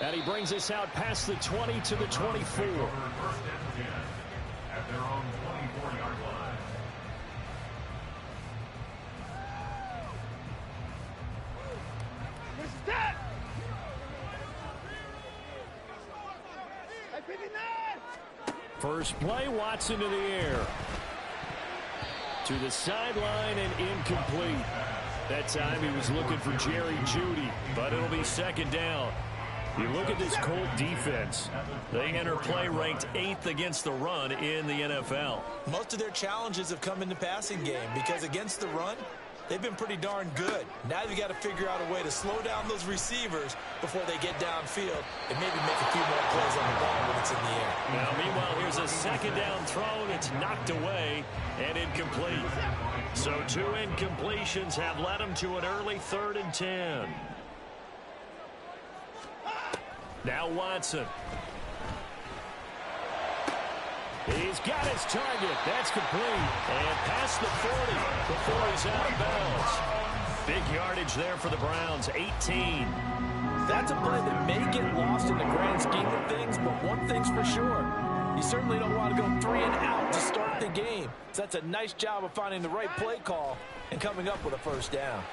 And he brings us out past the 20 to the 24. First down again at their own 24-yard line. First play, Watson to the air. To the sideline and incomplete. That time he was looking for Jerry Jeudy, but it'll be second down. You look at this Colt defense. They enter play ranked 8th against the run in the NFL. Most of their challenges have come in the passing game because against the run, they've been pretty darn good. Now you've got to figure out a way to slow down those receivers before they get downfield and maybe make a few more plays on the ball when it's in the air. Now, meanwhile, here's a second down throw. It's knocked away and incomplete. So 2 incompletions have led him to an early 3rd and 10. Now Watson. He's got his target. That's complete. And past the 40 before he's out of bounds. Big yardage there for the Browns, 18. That's a play that may get lost in the grand scheme of things, but one thing's for sure. You certainly don't want to go 3 and out to start the game. So that's a nice job of finding the right play call and coming up with a first down.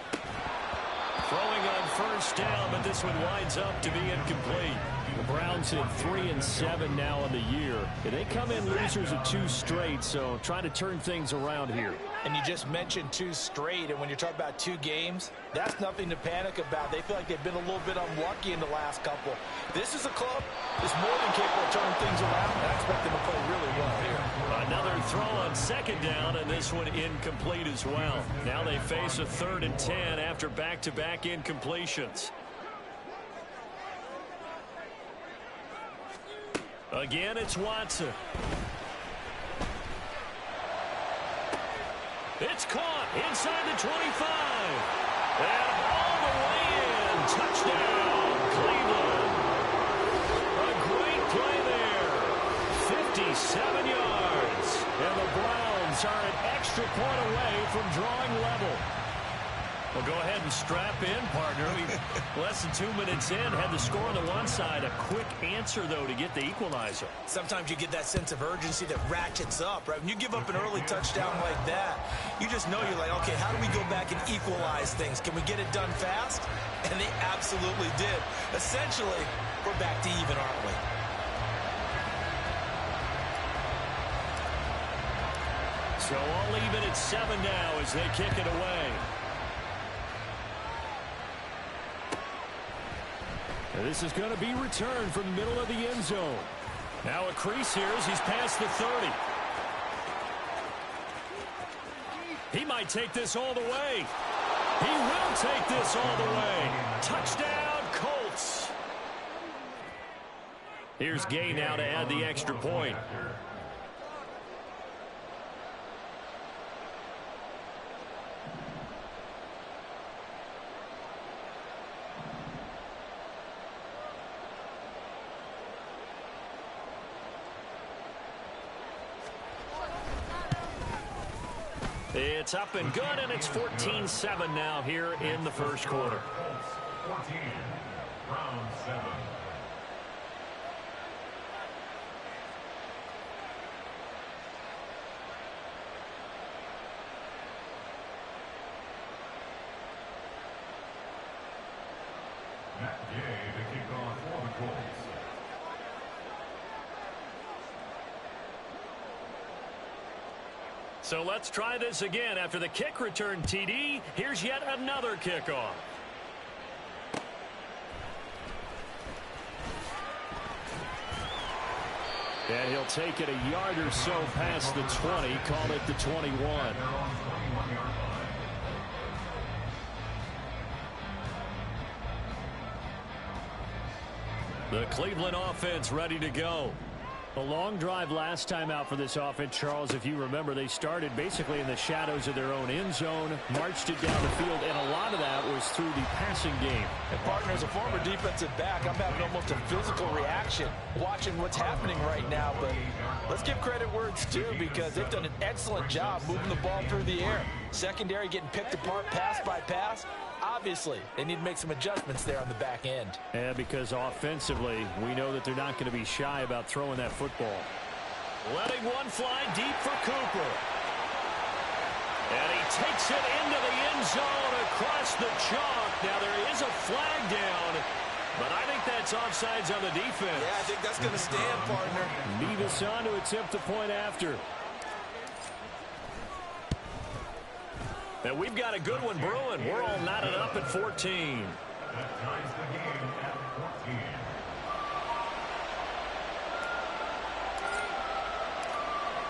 Throwing on first down, but this one winds up to be incomplete. The Browns hit 3 and 7 now in the year. They come in losers of 2 straight, so trying to turn things around here. And you just mentioned 2 straight, and when you're talking about 2 games, that's nothing to panic about. They feel like they've been a little bit unlucky in the last couple. This is a club that's more than capable of turning things around, and I expect them to play really well here. Another throw on second down, and this one incomplete as well. Now they face a 3rd and 10 after back-to-back incompletions. Again, it's Watson. It's caught inside the 25. And all the way in. Touchdown, Cleveland. A great play there. 57 yards. And the Browns are an extra point away from drawing level. Well, go ahead and strap in, partner. We've less than 2 minutes in. Had the score on the one side. A quick answer, though, to get the equalizer. Sometimes you get that sense of urgency that ratchets up, right? When you give up an early touchdown like that, you just know you're like, okay, how do we go back and equalize things? Can we get it done fast? And they absolutely did. Essentially, we're back to even, aren't we? So all even at 7 now as they kick it away. This is going to be returned from the middle of the end zone. Now a crease here as he's past the 30. He might take this all the way. He will take this all the way. Touchdown, Colts. Here's Gay now to add the extra point. It's up and good, and it's 14-7 now here in the first quarter. 14, round 7. Matt Gay to kick off for the Colts. So let's try this again. After the kick return TD, here's yet another kickoff. And he'll take it a yard or so past the 20, call it the 21. The Cleveland offense ready to go. A long drive last time out for this offense, Charles. If you remember, they started basically in the shadows of their own end zone, marched it down the field, and a lot of that was through the passing game. And partner, as a former defensive back, I'm having almost a physical reaction watching what's happening right now. But let's give credit where it's due because they've done an excellent job moving the ball through the air. Secondary getting picked apart pass by pass. Obviously, they need to make some adjustments there on the back end. Yeah, because offensively, we know that they're not going to be shy about throwing that football. Letting one fly deep for Cooper. And he takes it into the end zone across the chalk. Now there is a flag down, but I think that's offsides on the defense. Yeah, I think that's going to stand, partner. Nevis on to attempt the point after. And we've got a good one brewing. We're all knotted up at 14. That ties the game at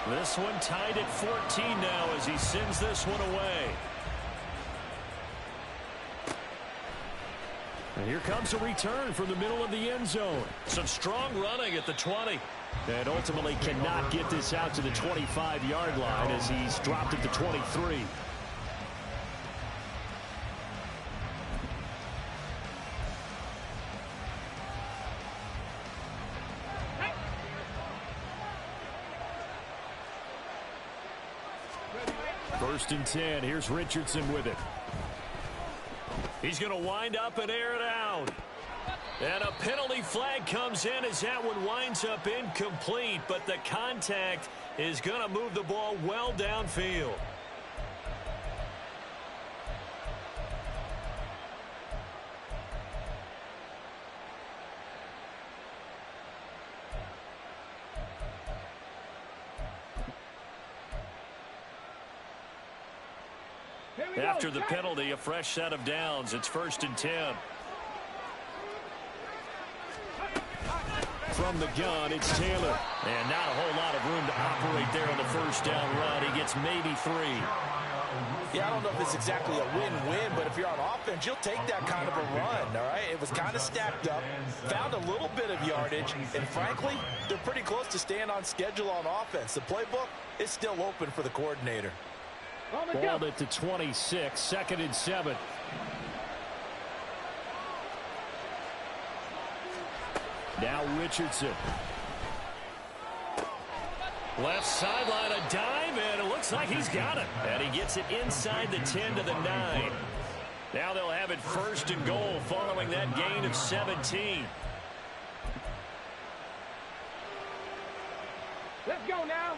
14. This one tied at 14 now as he sends this one away. And here comes a return from the middle of the end zone. Some strong running at the 20. And ultimately cannot get this out to the 25-yard line as he's dropped at the 23. First and 10. Here's Richardson with it. He's going to wind up and air it out. And a penalty flag comes in as that one winds up incomplete, but the contact is going to move the ball well downfield. After the penalty, a fresh set of downs. It's first and 10. From the gun, it's Taylor. And not a whole lot of room to operate there on the first down run. He gets maybe 3. Yeah, I don't know if it's exactly a win-win, but if you're on offense, you'll take that kind of a run, all right? It was kind of stacked up, found a little bit of yardage, and frankly, they're pretty close to staying on schedule on offense. The playbook is still open for the coordinator. Balled at the 26, second and 7. Now Richardson. Left sideline, a dive, and it looks like he's got it. And he gets it inside the 10 to the 9. Now they'll have it first and goal following that gain of 17. Let's go now.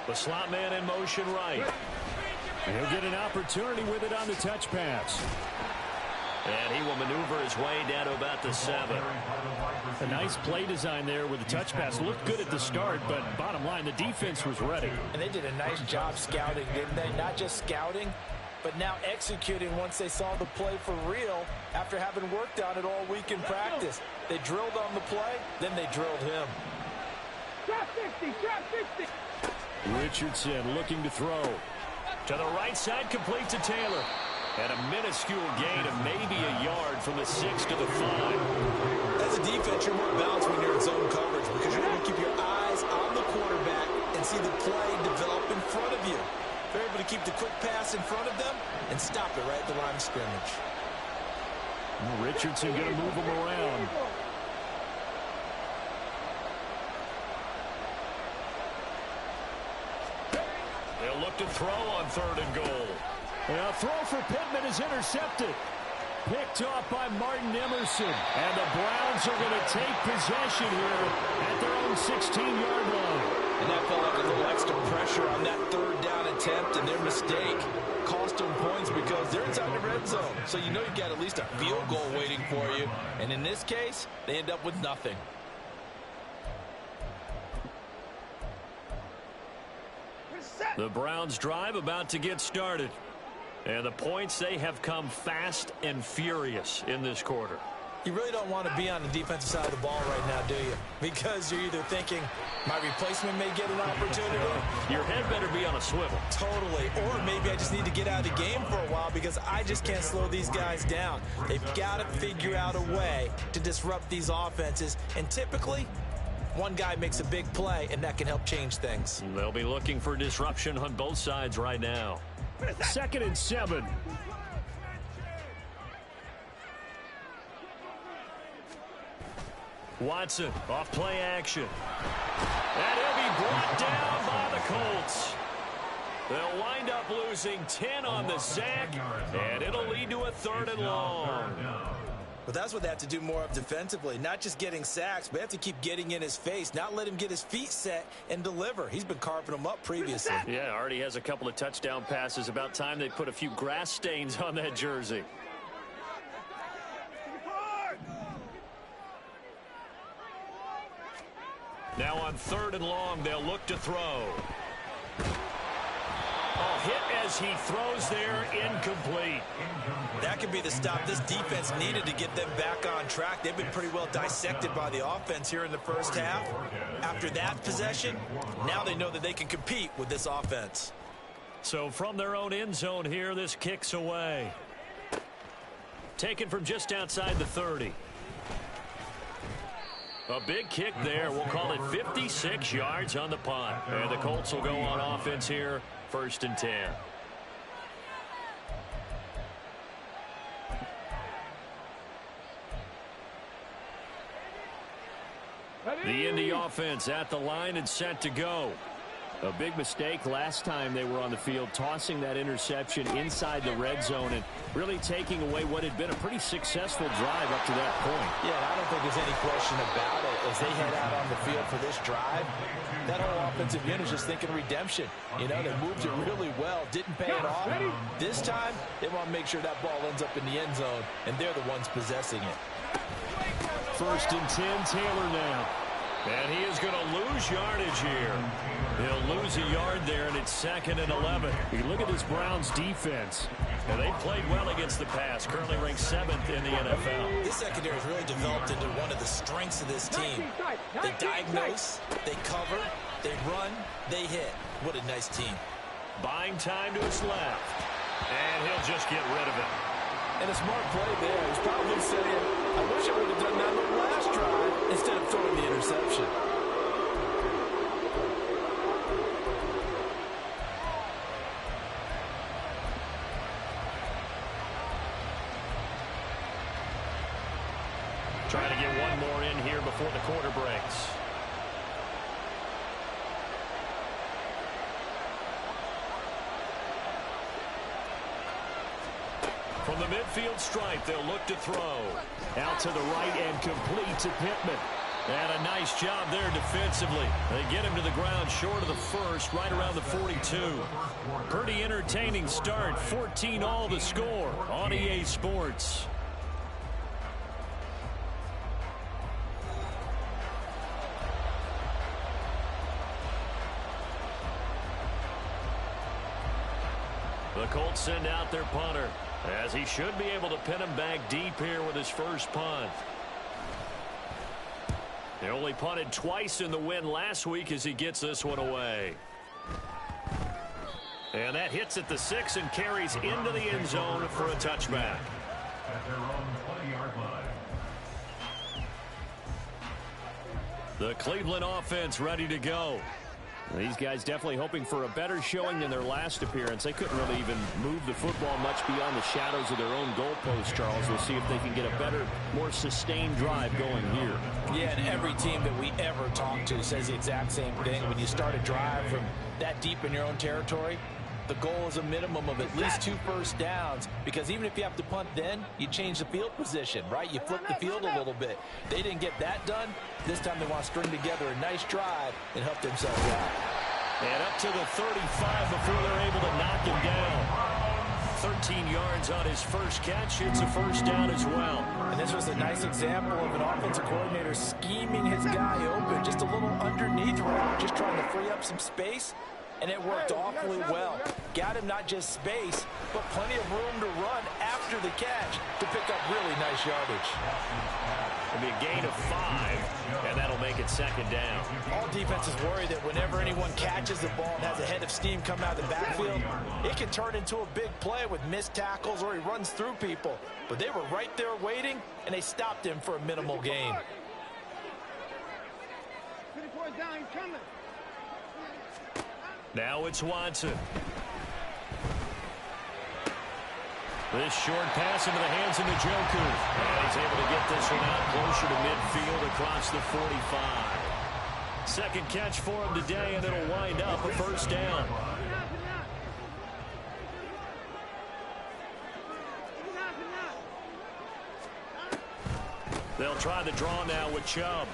The slot man in motion right. He'll get an opportunity with it on the touch pass. And he will maneuver his way down to about the 7. A nice play design there with the touch pass. Looked good at the start, but bottom line, the defense was ready. And they did a nice job scouting, didn't they? Not just scouting, but now executing once they saw the play for real after having worked on it all week in practice. They drilled on the play, then they drilled him. Drop 50, drop 50. Richardson looking to throw. To the right side, complete to Taylor. And a minuscule gain of maybe a yard from the 6 to the 5. As a defense, you're more balanced when you're in zone coverage because you're able to keep your eyes on the quarterback and see the play develop in front of you. They're able to keep the quick pass in front of them and stop it right at the line of scrimmage. Richardson going to move him around. They'll look to throw on 3rd and goal. And a throw for Pittman is intercepted. Picked off by Martin Emerson. And the Browns are going to take possession here at their own 16-yard line. And that felt like a little extra pressure on that 3rd down attempt, and their mistake cost them points because they're inside the red zone. So you know you've got at least a field goal waiting for you. And in this case, they end up with nothing. The Browns drive about to get started. And the points, they have come fast and furious in this quarter. You really don't want to be on the defensive side of the ball right now, do you? Because you're either thinking, my replacement may get an opportunity. Your head better be on a swivel. Totally. Or maybe I just need to get out of the game for a while because I just can't slow these guys down. They've got to figure out a way to disrupt these offenses. And typically, one guy makes a big play, and that can help change things. They'll be looking for disruption on both sides right now. 2nd and 7. Watson off play action. And he'll be brought down by the Colts. They'll wind up losing 10 on the sack, and it'll lead to a 3rd and long. But that's what they have to do more of defensively. Not just getting sacks, but they have to keep getting in his face, not let him get his feet set and deliver. He's been carving them up previously. Yeah, already has a couple of touchdown passes. About time they put a few grass stains on that jersey. Now on 3rd and long, they'll look to throw. Oh, hit as he throws there, incomplete. That could be the stop this defense needed to get them back on track. They've been pretty well dissected by the offense here in the first half. After that possession, now they know that they can compete with this offense. So from their own end zone here, this kicks away. Taken from just outside the 30. A big kick there. We'll call it 56 yards on the punt. And the Colts will go on offense here, 1st and 10. The Indy offense at the line and set to go. A big mistake last time they were on the field, tossing that interception inside the red zone and really taking away what had been a pretty successful drive up to that point. Yeah, I don't think there's any question about it. As they head out on the field for this drive, that whole offensive unit is just thinking redemption. You know, they moved it really well, didn't pay it off. This time, they want to make sure that ball ends up in the end zone, and they're the ones possessing it. 1st and 10, Taylor now. And he is going to lose yardage here. He'll lose a yard there, and it's 2nd and 11. You look at this Browns defense, and they played well against the pass, currently ranked 7th in the NFL. This secondary has really developed into one of the strengths of this team. They diagnose, they cover, they run, they hit. What a nice team. Buying time to his left, and he'll just get rid of it. And a smart play there. He's probably saying, I wish I would have done that on the last drive instead of throwing the interception. Trying to get one more in here before the quarter breaks. From the midfield stripe, they'll look to throw. Out to the right and complete to Pittman. And a nice job there defensively. They get him to the ground short of the first, right around the 42. Pretty entertaining start. 14-all the score on EA Sports. The Colts send out their punter, as he should be able to pin him back deep here with his first punt. They only punted twice in the win last week as he gets this one away. And that hits at the 6 and carries into the end zone for a touchback. At their own 20-yard line. The Cleveland offense ready to go. These guys definitely hoping for a better showing than their last appearance. They couldn't really even move the football much beyond the shadows of their own goalpost, Charles. We'll see if they can get a better, more sustained drive going here. Yeah, and every team that we ever talk to says the exact same thing. When you start a drive from that deep in your own territory, the goal is a minimum of at least 2 first downs, because even if you have to punt then, you change the field position, right? You flip the field a little bit. They didn't get that done. This time they want to string together a nice drive and help themselves out. And up to the 35 before they're able to knock him down. 13 yards on his first catch. It's a first down as well. And this was a nice example of an offensive coordinator scheming his guy open, just a little underneath route, just trying to free up some space. And it worked awfully well. Got him not just space, but plenty of room to run after the catch to pick up really nice yardage. It'll be a gain of 5, and that'll make it second down. All defenses worry that whenever anyone catches the ball and has a head of steam come out of the backfield, it can turn into a big play with missed tackles or he runs through people. But they were right there waiting, and they stopped him for a minimal gain. 24 down, he's coming. Now it's Watson. This short pass into the hands of Njoku. And he's able to get this one out closer to midfield across the 45. Second catch for him today, and it'll wind up a first down. They'll try the draw now with Chubb.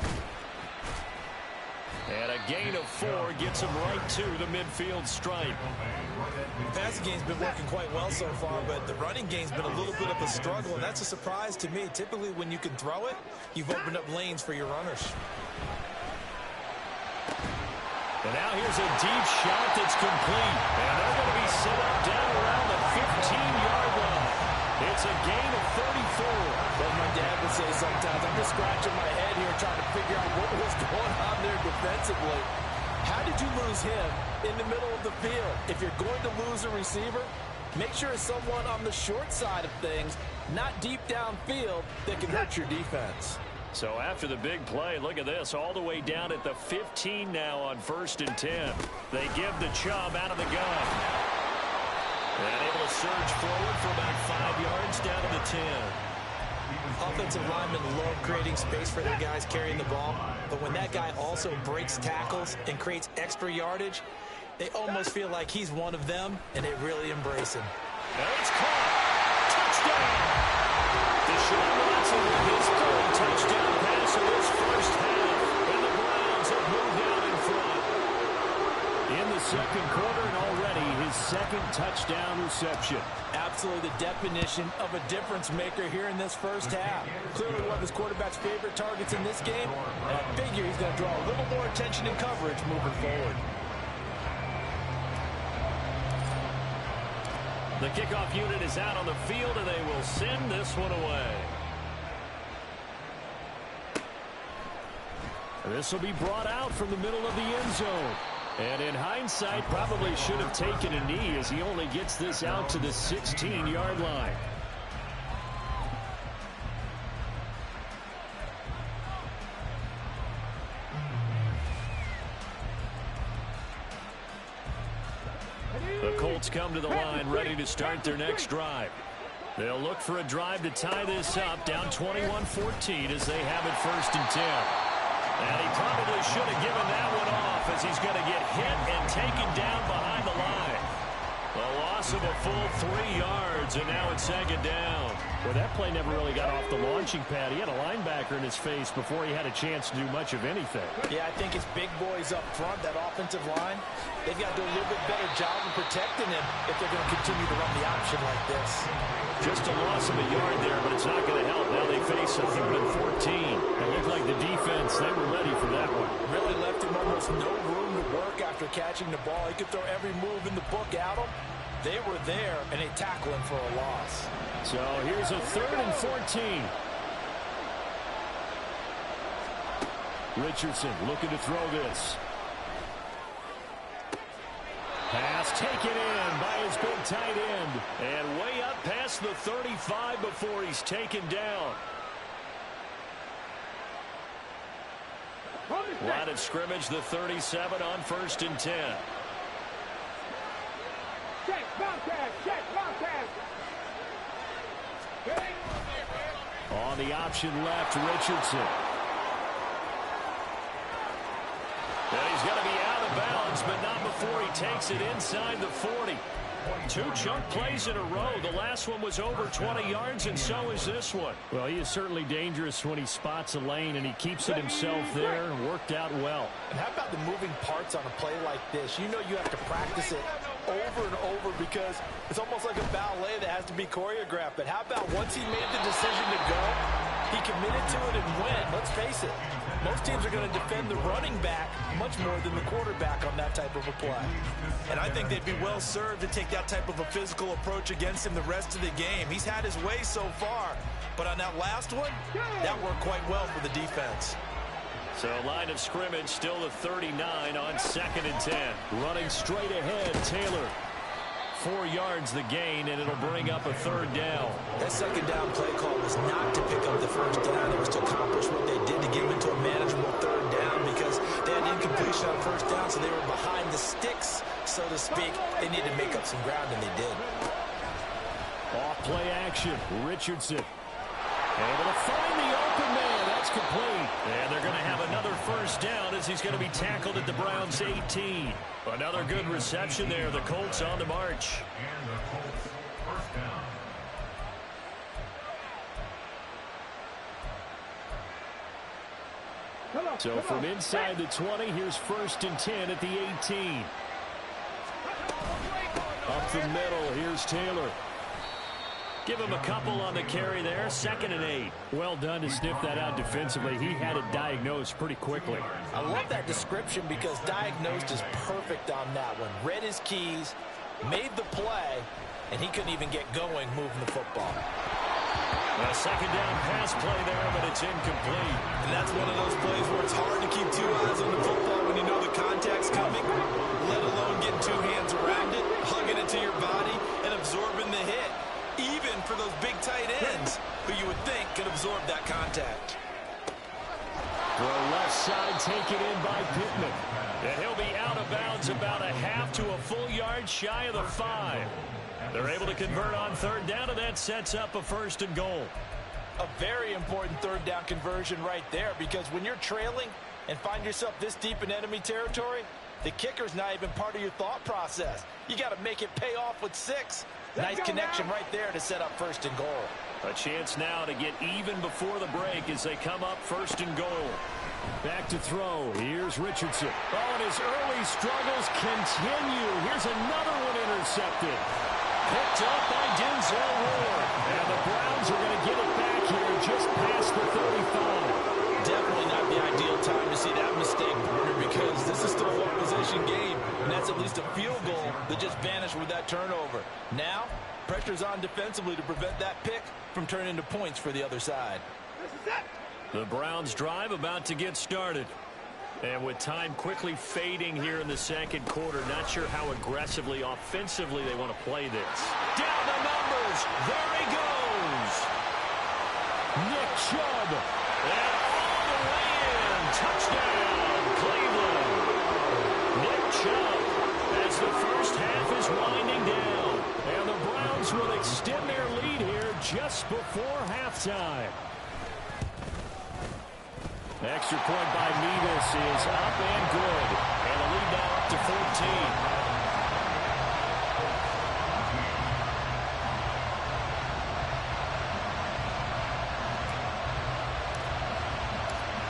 And a gain of 4 gets him right to the midfield stripe. The passing game's been working quite well so far, but the running game's been a little bit of a struggle, and that's a surprise to me. Typically, when you can throw it, you've opened up lanes for your runners. And now here's a deep shot that's complete. And they're going to be set up down around the 15-yard line. It's a gain of 34. As my dad would say sometimes, I'm just scratching my head here trying to figure out what was going on there defensively. How did you lose him in the middle of the field? If you're going to lose a receiver, make sure it's someone on the short side of things, not deep downfield, that can hurt your defense. So after the big play, look at this, all the way down at the 15 now on 1st and 10. They give the Chubb out of the gun. And able to surge forward for about 5 yards down to the 10. Offensive linemen love creating space for their guys carrying the ball, but when that guy also breaks tackles and creates extra yardage, they almost feel like he's one of them, and they really embrace him. And it's caught. Touchdown! Deshaun Watson with his third touchdown pass in this first half, and the Browns have moved out in front. In the second quarter, and already his second touchdown reception. Absolutely the definition of a difference maker here in this first half. Clearly one of his quarterback's favorite targets in this game, and I figure he's going to draw a little more attention and coverage moving forward. The kickoff unit is out on the field, and they will send this one away. This will be brought out from the middle of the end zone. And in hindsight, probably should have taken a knee as he only gets this out to the 16-yard line. The Colts come to the line ready to start their next drive. They'll look for a drive to tie this up, down 21-14 as they have it 1st and 10. And he probably should have given that one off as he's going to get hit and taken down behind the line. A loss of a full 3 yards, and now it's 2nd down. Well, that play never really got off the launching pad. He had a linebacker in his face before he had a chance to do much of anything. Yeah, I think it's big boys up front, that offensive line. They've got to do a little bit better job of protecting him if they're going to continue to run the option like this. Just a loss of a yard there, but it's not going to help. Now they face a 3rd and 14. It looked like the defense, they were ready for that one. Really left him almost no room to work after catching the ball. He could throw every move in the book at him. They were there, and they tackle him for a loss. So here's a 3rd and 14. Richardson looking to throw this. Pass taken in by his big tight end. And way up past the 35 before he's taken down. Line of scrimmage, the 37 on 1st and 10. Check, Bobcat, check, Bobcat. On the option left, Richardson. And he's going to be out of bounds, but not before he takes it inside the 40. 2 chunk plays in a row. The last one was over 20 yards, and so is this one. Well, he is certainly dangerous when he spots a lane, and he keeps it himself there. Worked out well. And how about the moving parts on a play like this? You know you have to practice it over and over because it's almost like a ballet that has to be choreographed. But how about once he made the decision to go, he committed to it and went. Let's face it, most teams are going to defend the running back much more than the quarterback on that type of a play. And I think they'd be well served to take that type of a physical approach against him the rest of the game. He's had his way so far, but on that last one, that worked quite well for the defense. So line of scrimmage still the 39 on 2nd and 10. Running straight ahead, Taylor. 4 yards the gain, and it'll bring up a 3rd down. That 2nd down play call was not to pick up the 1st down. It was to accomplish what they did to get him into a manageable 3rd down because they had incompletion on 1st down, so they were behind the sticks, so to speak. They needed to make up some ground, and they did. Off play action, Richardson. Able to find the open man. That's complete. And they're going to have another 1st down as he's going to be tackled at the Browns' 18. Another good reception there. The Colts on the march. And the Colts 1st down. So from inside the 20, here's 1st and 10 at the 18. Up the middle, here's Taylor. Give him a couple on the carry there, 2nd and 8. Well done to sniff that out defensively. He had it diagnosed pretty quickly. I love that description because diagnosed is perfect on that one. Read his keys, made the play, and he couldn't even get going moving the football. A 2nd down pass play there, but it's incomplete. And that's one of those plays where it's hard to keep 2 eyes on the football when you know the contact's coming, let alone getting 2 hands around it, hugging it to your body, and absorbing the hit. Even for those big tight ends who you would think could absorb that contact. The left side taken in by Pittman. And he'll be out of bounds about a half to a full yard shy of the 5. They're able to convert on 3rd down, and that sets up a 1st and goal. A very important 3rd down conversion right there, because when you're trailing and find yourself this deep in enemy territory, the kicker's not even part of your thought process. You got to make it pay off with 6. Nice connection right there to set up 1st and goal. A chance now to get even before the break as they come up 1st and goal. Back to throw. Here's Richardson. Oh, and his early struggles continue. Here's another one intercepted. Picked up by Denzel Ward. And the Browns are going to get it back here just past the 35. Definitely not the ideal time to see that mistake, Porter, because this is still a one-possession game, and that's at least a field goal that just vanished with that turnover. Now, pressure's on defensively to prevent that pick from turning into points for the other side. The Browns drive about to get started. And with time quickly fading here in the 2nd quarter, not sure how aggressively, offensively they want to play this. Down the numbers. There he goes. Nick Chubb. And all the way in. Touchdown, Cleveland. Nick Chubb as the first half is winding down. And the Browns will extend their lead here just before halftime. Extra point by Mevis is up and good. And the lead now up to 14.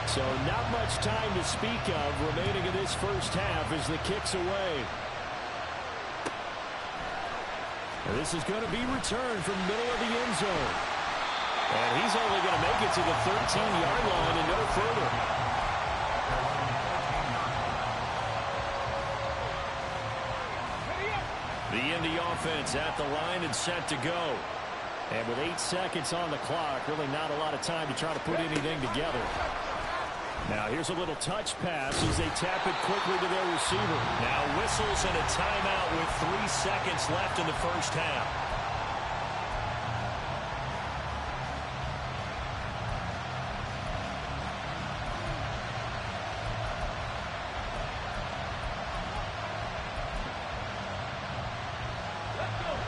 So not much time to speak of remaining in this first half as the kick's away. And this is going to be returned from the middle of the end zone. And he's only going to make it to the 13-yard line and no further. The Indy offense at the line and set to go. And with 8 seconds on the clock, really not a lot of time to try to put anything together. Now here's a little touch pass as they tap it quickly to their receiver. Now whistles and a timeout with 3 seconds left in the first half.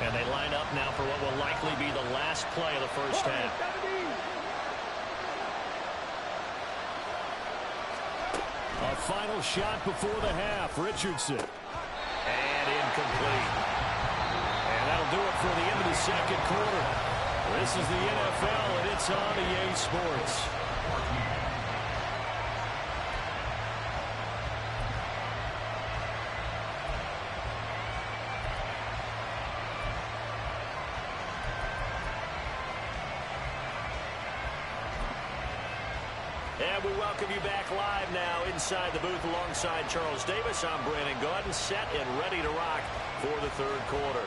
And they line up now for what will likely be the last play of the first half. A final shot before the half. Richardson. And incomplete. And that'll do it for the end of the 2nd quarter. This is the NFL, and it's on EA Sports. And we welcome you back live now inside the booth alongside Charles Davis. I'm Brandon Gaudin, set and ready to rock for the 3rd quarter.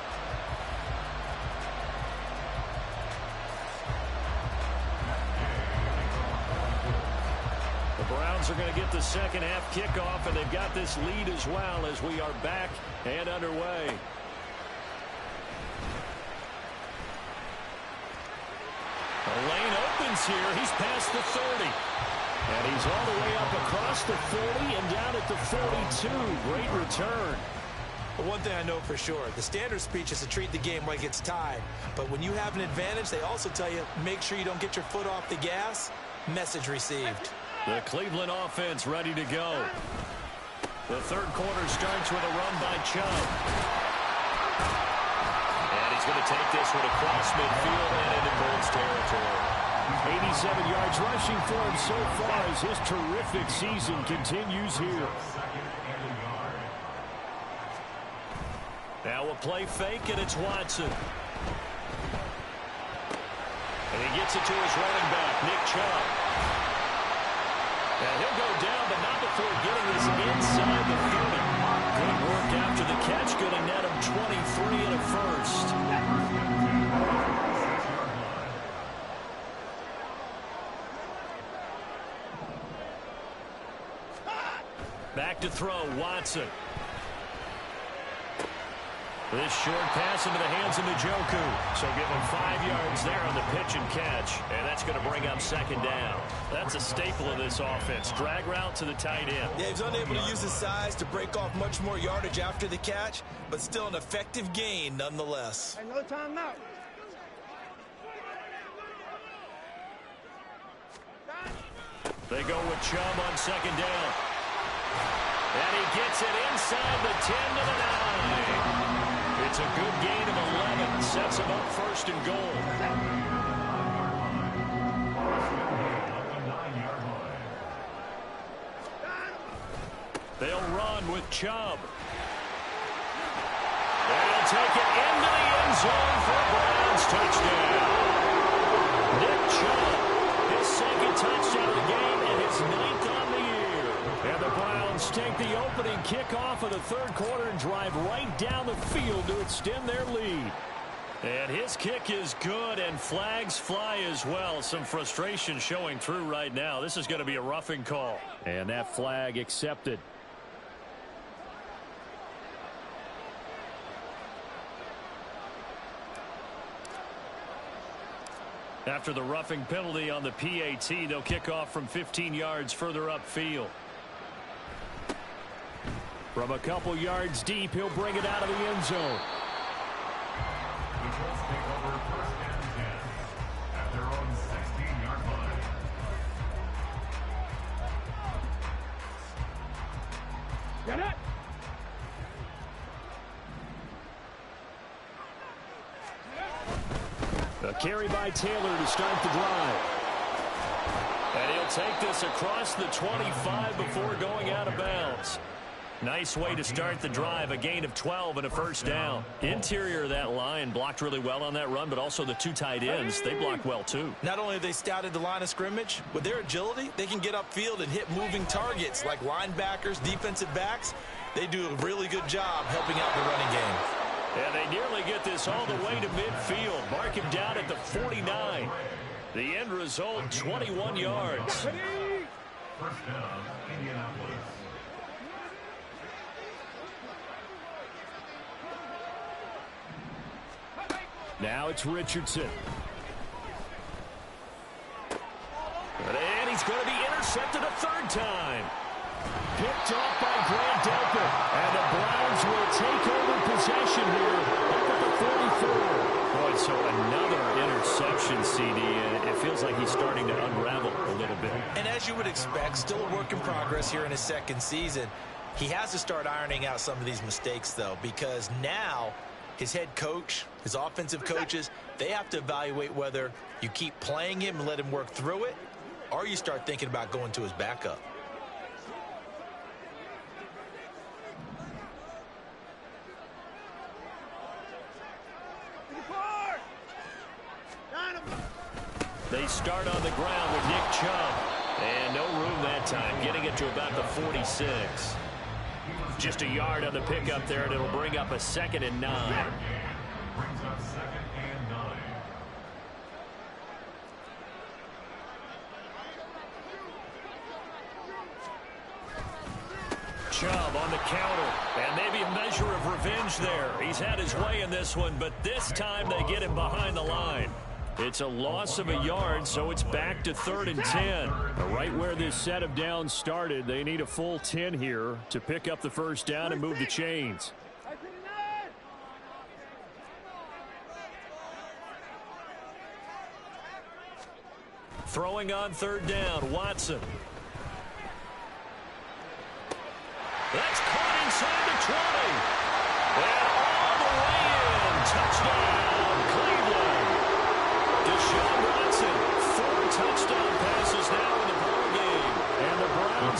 The Browns are going to get the 2nd half kickoff, and they've got this lead as well as we are back and underway. The lane opens here. He's past the 30. And he's all the way up across the 40 and down at the 42. Great return. But one thing I know for sure, the standard speech is to treat the game like it's tied. But when you have an advantage, they also tell you, make sure you don't get your foot off the gas. Message received. The Cleveland offense ready to go. The 3rd quarter starts with a run by Chubb. And he's going to take this one across midfield and into Colts territory. 87 yards rushing for him so far as his terrific season continues here. Now a play fake, and it's Watson. And he gets it to his running back, Nick Chubb. And he'll go down, but not before getting this inside the 30. Good work after the catch. Going to net him 23 and a first. Back to throw, Watson. This short pass into the hands of Njoku. So give him 5 yards there on the pitch and catch. And that's going to bring up second down. That's a staple of this offense. Drag route to the tight end. Yeah, he's unable to use his size to break off much more yardage after the catch, but still an effective gain nonetheless. Hey, no timeout. They go with Chubb on second down. And he gets it inside the 10 to the 9. It's a good gain of 11. Sets him up first and goal. They'll run with Chubb. And he'll take it into the end zone for a Browns touchdown. Nick Chubb, his second touchdown of the game and his 9th on the year. And the Browns take the opening kickoff of the third quarter and drive right down the field to extend their lead. And his kick is good, and flags fly as well. Some frustration showing through right now. This is going to be a roughing call. And that flag accepted. After the roughing penalty on the PAT, they'll kick off from 15 yards further upfield. From a couple yards deep, he'll bring it out of the end zone. The Colts take over first and 10 at their own 16-yard line. Get it. A carry by Taylor to start the drive. And he'll take this across the 25 before going out of bounds. Nice way to start the drive, a gain of 12 and a first down. Interior of that line blocked really well on that run, but also the 2 tight ends, they blocked well too. Not only have they scouted the line of scrimmage, with their agility, they can get upfield and hit moving targets like linebackers, defensive backs. They do a really good job helping out the running game. And they nearly get this all the way to midfield. Mark him down at the 49. The end result, 21 yards. First down, Indianapolis. Now it's Richardson. And he's going to be intercepted a third time. Picked off by Grant Delpit. And the Browns will take over possession here up at the 44. Boy, so another interception, CD, and it feels like he's starting to unravel a little bit. And as you would expect, still a work in progress here in his second season. He has to start ironing out some of these mistakes, though, because now his head coach, his offensive coaches, they have to evaluate whether you keep playing him and let him work through it, or you start thinking about going to his backup. They start on the ground with Nick Chubb. And no room that time, getting it to about the 46. Just a yard on the pickup there, and it'll bring up a 2nd and 9. Brings up 2nd and 9. Chubb on the counter, and maybe a measure of revenge there. He's had his way in this one, but this time they get him behind the line. It's a loss of a yard, so it's back to 3rd and 10. Right where this set of downs started, they need a full 10 here to pick up the first down and move the chains. Throwing on 3rd down, Watson. That's caught inside the 20. And all the way in. Touchdown, Cleveland. Deshaun Watson,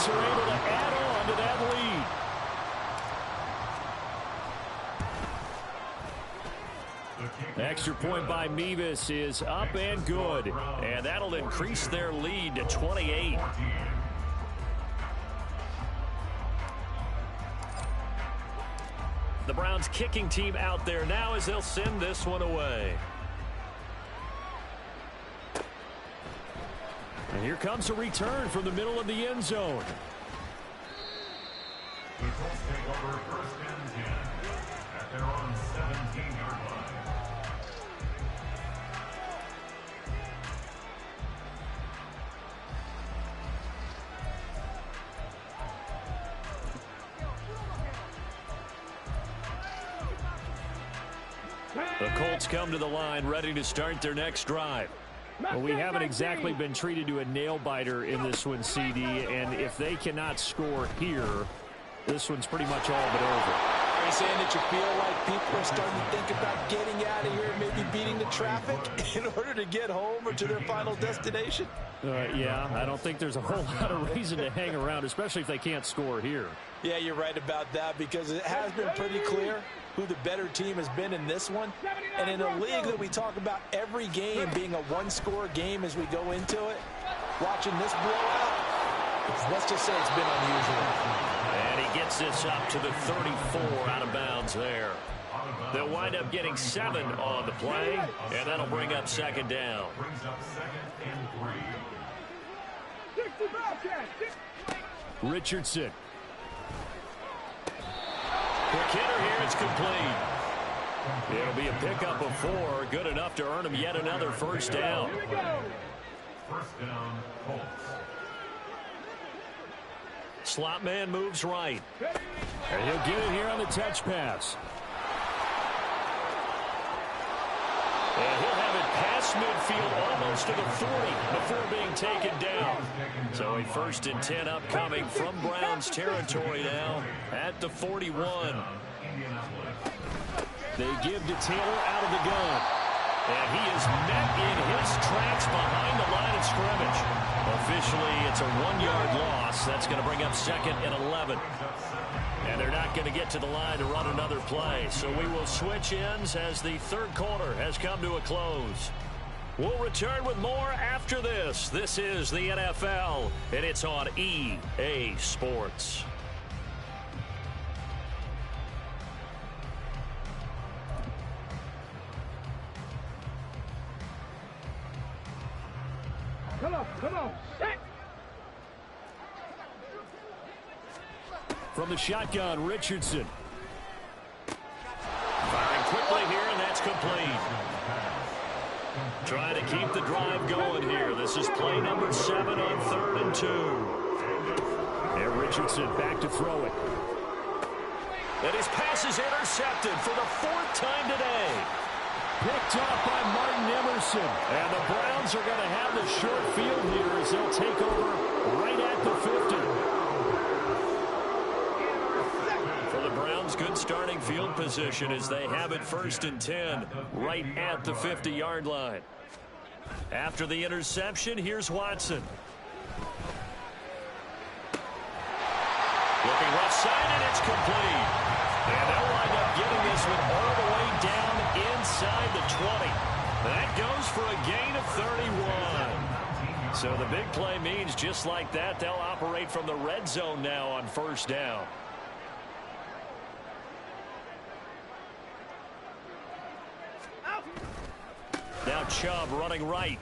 Colts are able to add on to that lead. Extra point by Mevis is up and good. And that'll increase their lead to 28. The Browns kicking team out there now as they'll send this one away. And here comes a return from the middle of the end zone. The Colts take over first and 10 at their own 17-yard line. The Colts come to the line ready to start their next drive. Well, we haven't exactly been treated to a nail-biter in this one, CD, and if they cannot score here, this one's pretty much all but over. Are you saying that you feel like people are starting to think about getting out of here, maybe beating the traffic in order to get home or to their final destination? Yeah, I don't think there's a whole lot of reason to hang around, especially if they can't score here. Yeah, you're right about that, because it has been pretty clear who the better team has been in this one. And in a league that we talk about every game being a one-score game as we go into it, watching this blowout, let's just say it's been unusual. And he gets this up to the 34 out of bounds there. They'll wind up getting 7 on the play, and that'll bring up second down. Brings up second and 3. Richardson. Quick hitter here, it's complete. It'll be a pickup of 4, good enough to earn him yet another first down. First down, Colts. Slot man moves right. And he'll get it here on the touch pass. And he'll have it past midfield almost to the 40 before being taken down. So a first and 10 upcoming from Browns territory now at the 41. They give to Taylor out of the gun. And he is met in his tracks behind the line of scrimmage. Officially, it's a 1-yard loss. That's going to bring up second and 11. And they're not going to get to the line to run another play. So we will switch ends as the third quarter has come to a close. We'll return with more after this. This is the NFL, and it's on EA Sports. Come on, set. From the shotgun, Richardson. Firing quickly here, and that's complete. Trying to keep the drive going here. This is play number 7 on 3rd and 2. And Richardson back to throw it. And his pass is intercepted for the 4th time today. Picked off by Martin Emerson. And the Browns are going to have the short field here as they'll take over right at the 50. For the Browns, good starting field position as they have it 1st and 10 right at the 50-yard line. After the interception, here's Watson. Looking left side, and it's complete. And they'll wind up getting this one all the way down inside the 20. That goes for a gain of 31. So the big play means just like that, they'll operate from the red zone now on 1st down. Now Chubb running right.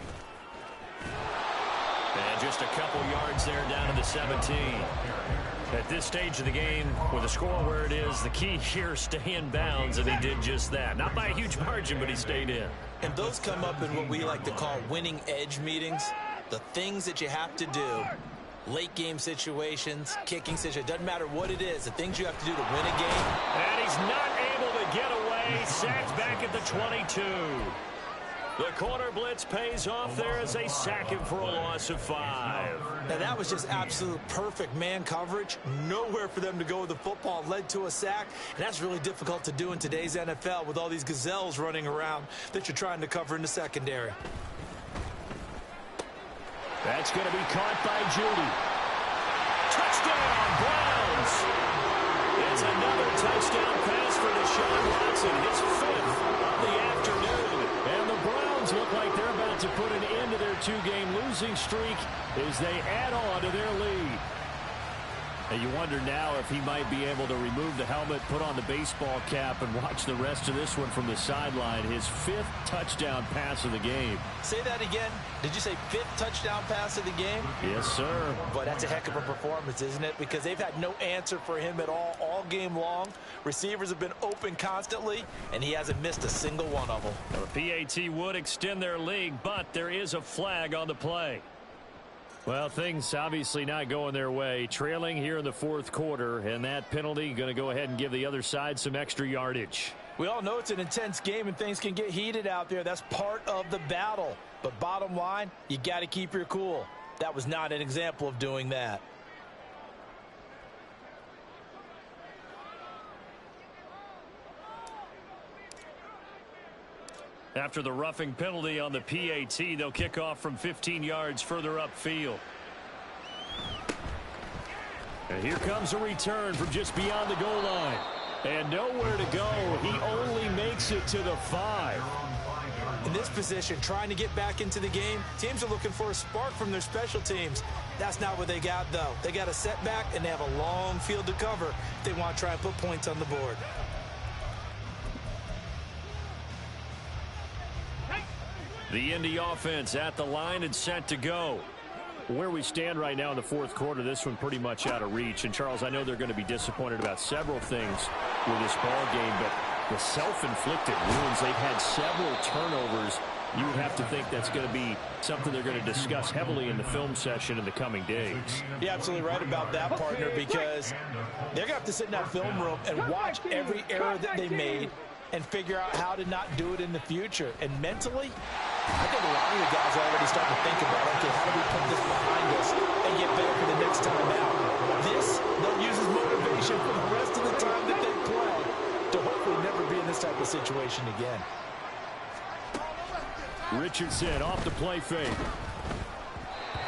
And just a couple yards there down to the 17. At this stage of the game, with the score where it is, the key here, stay in bounds, and he did just that. Not by a huge margin, but he stayed in. And those come up in what we like to call winning edge meetings. The things that you have to do, late game situations, kicking situations, doesn't matter what it is, the things you have to do to win a game. And he's not able to get away. Sacked back at the 22. The corner blitz pays off there as they sack him for a loss of 5. Now that was just absolute perfect man coverage. Nowhere for them to go with the football. Led to a sack. And that's really difficult to do in today's NFL with all these gazelles running around that you're trying to cover in the secondary. That's going to be caught by Judy. Touchdown, Browns. It's another touchdown pass for Deshaun Watson, his 5th of the afternoon. And the Browns look like they're about to put an end to their 2-game losing streak as they add on to their lead. And you wonder now if he might be able to remove the helmet, put on the baseball cap, and watch the rest of this one from the sideline. His 5th touchdown pass of the game. Say that again. Did you say 5th touchdown pass of the game? Yes, sir. But that's a heck of a performance, isn't it? Because they've had no answer for him at all game long. Receivers have been open constantly, and he hasn't missed a single one of them. Well, the PAT would extend their lead, but there is a flag on the play. Well, things obviously not going their way. Trailing here in the 4th quarter, and that penalty going to go ahead and give the other side some extra yardage. We all know it's an intense game and things can get heated out there. That's part of the battle. But bottom line, you got to keep your cool. That was not an example of doing that. After the roughing penalty on the PAT, they'll kick off from 15 yards further upfield. And here comes a return from just beyond the goal line. And nowhere to go. He only makes it to the 5. In this position, trying to get back into the game, teams are looking for a spark from their special teams. That's not what they got, though. They got a setback, and they have a long field to cover if they want to try and put points on the board. The Indy offense at the line and set to go. Where we stand right now in the 4th quarter, this one pretty much out of reach. And, Charles, I know they're going to be disappointed about several things with this ball game, but the self-inflicted wounds, they've had several turnovers. You would have to think that's going to be something they're going to discuss heavily in the film session in the coming days. You're absolutely right about that, partner, because they're going to have to sit in that film room and watch every error that they made and figure out how to not do it in the future. And mentally, I think a lot of the guys are already starting to think about, okay, how do we put this behind us and get better for the next time out? This, they'll use as motivation for the rest of the time that they play to hopefully never be in this type of situation again. Richardson off the play fake.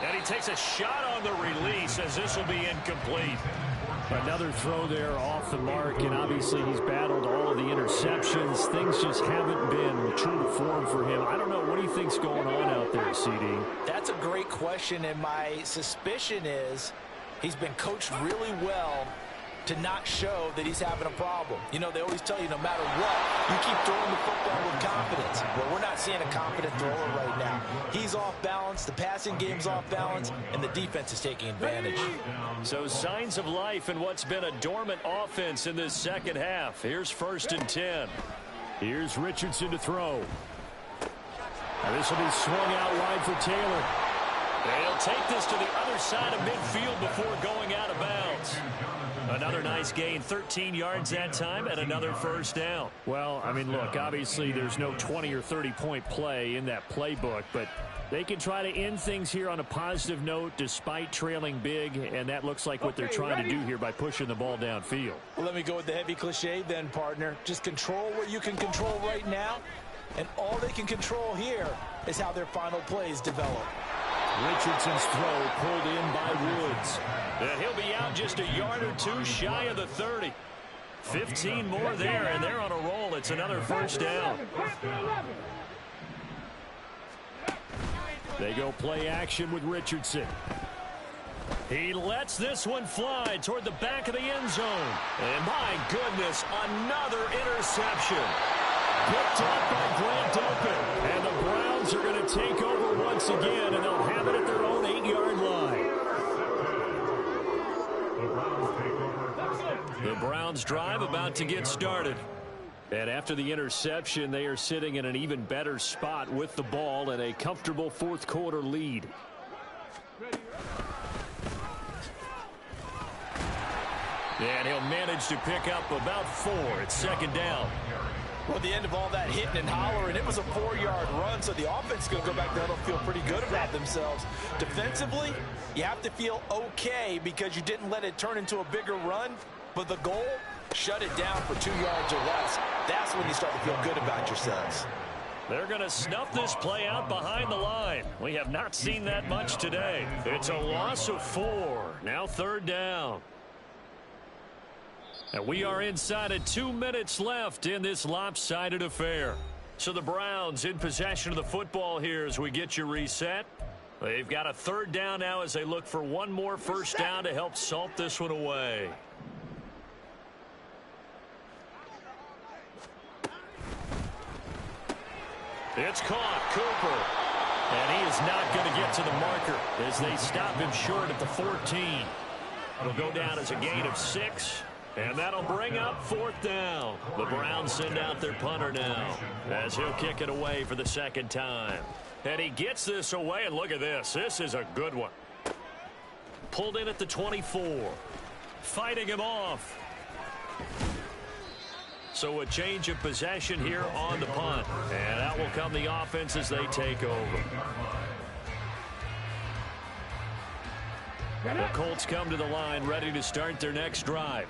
And he takes a shot on the release as this will be incomplete. Another throw there off the mark, and obviously he's battled all of the interceptions. Things just haven't been true to form for him. I don't know. What do you think's going on out there, CD? That's a great question, and my suspicion is he's been coached really well to not show that he's having a problem. You know, they always tell you no matter what, you keep throwing the football with confidence. Well, we're not seeing a confident thrower right now. He's off balance, the passing game's off balance, and the defense is taking advantage. So signs of life in what's been a dormant offense in this second half. Here's 1st and 10. Here's Richardson to throw. Now this will be swung out wide for Taylor. They'll take this to the other side of midfield before going out of bounds. Another nice gain, 13 yards that time, and another 1st down. Well, I mean, look, obviously there's no 20 or 30-point play in that playbook, but they can try to end things here on a positive note despite trailing big, and that looks like what they're trying to do here by pushing the ball downfield. Well, let me go with the heavy cliche then, partner. Just control what you can control right now, and all they can control here is how their final plays develop. Richardson's throw pulled in by Woods. And he'll be out just a yard or 2 shy of the 30. 15 more there, and they're on a roll. It's another 1st down. They go play action with Richardson. He lets this one fly toward the back of the end zone. And my goodness, another interception. Picked up by Grant Duncan. And the Browns are going to take over once again, and they'll have it at their own 8-yard line. The Browns drive about to get started. And after the interception, they are sitting in an even better spot with the ball and a comfortable 4th quarter lead. And he'll manage to pick up about 4. It's 2nd down. Well, at the end of all that hitting and hollering, it was a 4-yard run, so the offense is going to go back there and feel pretty good about themselves. Defensively, you have to feel okay because you didn't let it turn into a bigger run, but the goal, shut it down for 2 yards or less. That's when you start to feel good about yourselves. They're going to snuff this play out behind the line. We have not seen that much today. It's a loss of 4. Now 3rd down. And we are inside of 2 minutes left in this lopsided affair. So the Browns in possession of the football here as we get you reset. They've got a 3rd down now as they look for one more first down to help salt this one away. It's caught. Cooper. And he is not going to get to the marker as they stop him short at the 14. It'll go down as a gain of 6. And that'll bring up 4th down. The Browns send out their punter now as he'll kick it away for the 2nd time. And he gets this away, and look at this. This is a good one. Pulled in at the 24. Fighting him off. So a change of possession here on the punt. And out will come the offense as they take over. The Colts come to the line ready to start their next drive.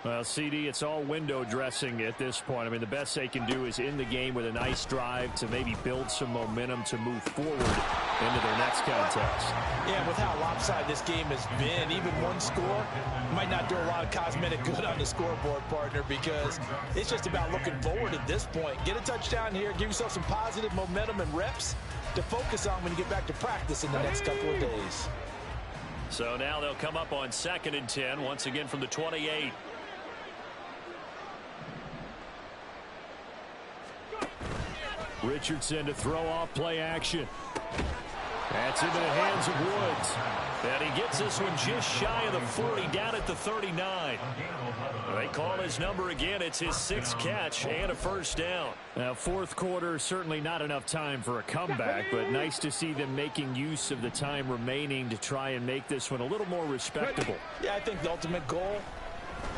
Well, CD, it's all window dressing at this point. I mean, the best they can do is in the game with a nice drive to maybe build some momentum to move forward into their next contest. Yeah, with how lopsided this game has been, even one score might not do a lot of cosmetic good on the scoreboard, partner, because it's just about looking forward at this point. Get a touchdown here, give yourself some positive momentum and reps to focus on when you get back to practice in the next couple of days. So now they'll come up on 2nd and 10, once again from the 28. Richardson to throw off play action. That's into the hands of Woods. And he gets this one just shy of the 40, down at the 39. They call his number again. It's his 6th catch and a first down. Now, 4th quarter, certainly not enough time for a comeback, but nice to see them making use of the time remaining to try and make this one a little more respectable. Yeah, I think the ultimate goal,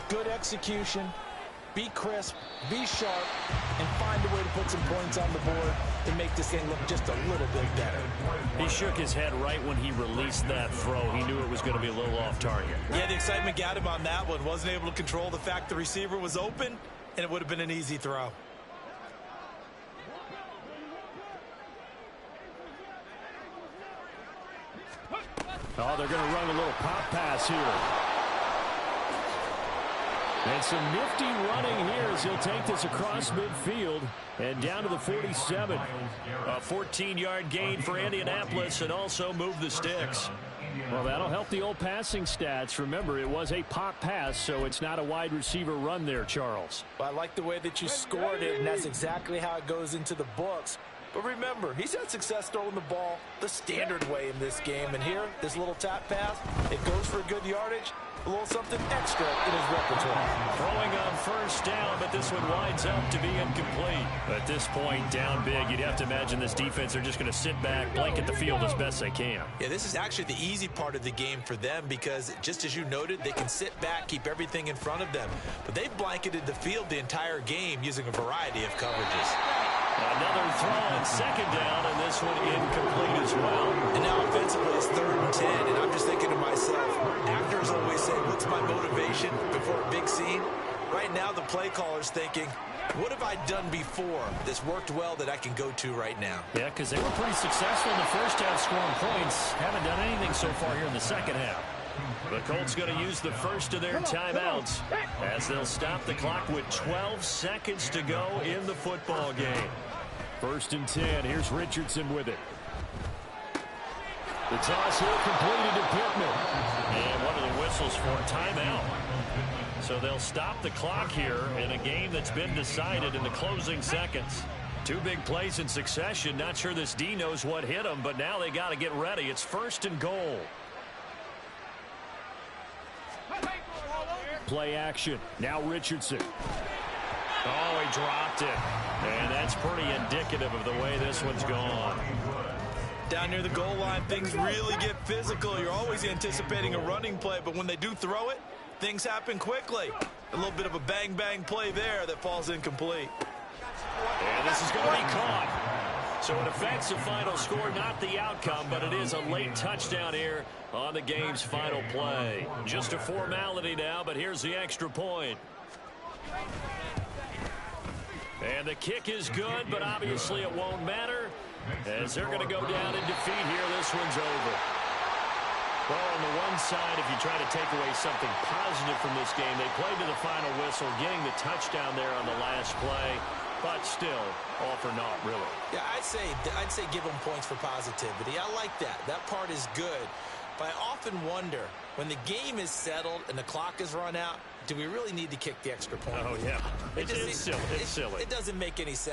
good execution, be crisp, be sharp, and find a way to put some points on the board to make this thing look just a little bit better. He shook his head right when he released that throw. He knew it was going to be a little off target. Yeah, the excitement got him on that one. Wasn't able to control the fact the receiver was open, and it would have been an easy throw. Oh, they're going to run a little pop pass here. And some nifty running here as he'll take this across midfield and down to the 47. A 14-yard gain for Indianapolis and also move the sticks. Well, that'll help the old passing stats. Remember, it was a pop pass, so it's not a wide receiver run there, Charles. Well, I like the way that you scored it, and that's exactly how it goes into the books. But remember, he's had success throwing the ball the standard way in this game. And here, this little tap pass, it goes for good yardage. A little something extra in his repertoire. Throwing on first down, but this one winds up to be incomplete. At this point, down big, you'd have to imagine this defense are just going to sit back, blanket the field as best they can. Yeah, this is actually the easy part of the game for them because, just as you noted, they can sit back, keep everything in front of them. But they've blanketed the field the entire game using a variety of coverages. Another throw on 2nd down, and this one incomplete as well. And now offensively it's 3rd and 10, and I'm just thinking to myself, actors always say, what's my motivation before a big scene? Right now the play caller's thinking, what have I done before that's worked well that I can go to right now? Yeah, because they were pretty successful in the first half scoring points. Haven't done anything so far here in the second half. The Colts going to use the first of their timeouts as they'll stop the clock with 12 seconds to go in the football game. 1st and 10. Here's Richardson with it. The toss here completed to Pittman. And one of the whistles for a timeout. So they'll stop the clock here in a game that's been decided in the closing seconds. 2 big plays in succession. Not sure this D knows what hit them, but now they got to get ready. It's 1st and goal. Play action. Now Richardson. Oh, he dropped it. And that's pretty indicative of the way this one's gone. Down near the goal line, things really get physical. You're always anticipating a running play, but when they do throw it, things happen quickly. A little bit of a bang-bang play there that falls incomplete. And this is going to be caught. So it affects the final score, not the outcome, but it is a late touchdown here on the game's final play. Just a formality now, but here's the extra point. And the kick is good, but obviously it won't matter as they're going to go down in defeat here. This one's over. Well, on the one side, if you try to take away something positive from this game, they played to the final whistle, getting the touchdown there on the last play, but still, all for naught, really. Yeah, I'd say give them points for positivity. I like that. That part is good. But I often wonder, when the game is settled and the clock is run out, do we really need to kick the extra point? Oh, yeah. It's silly. It's silly. It doesn't make any sense.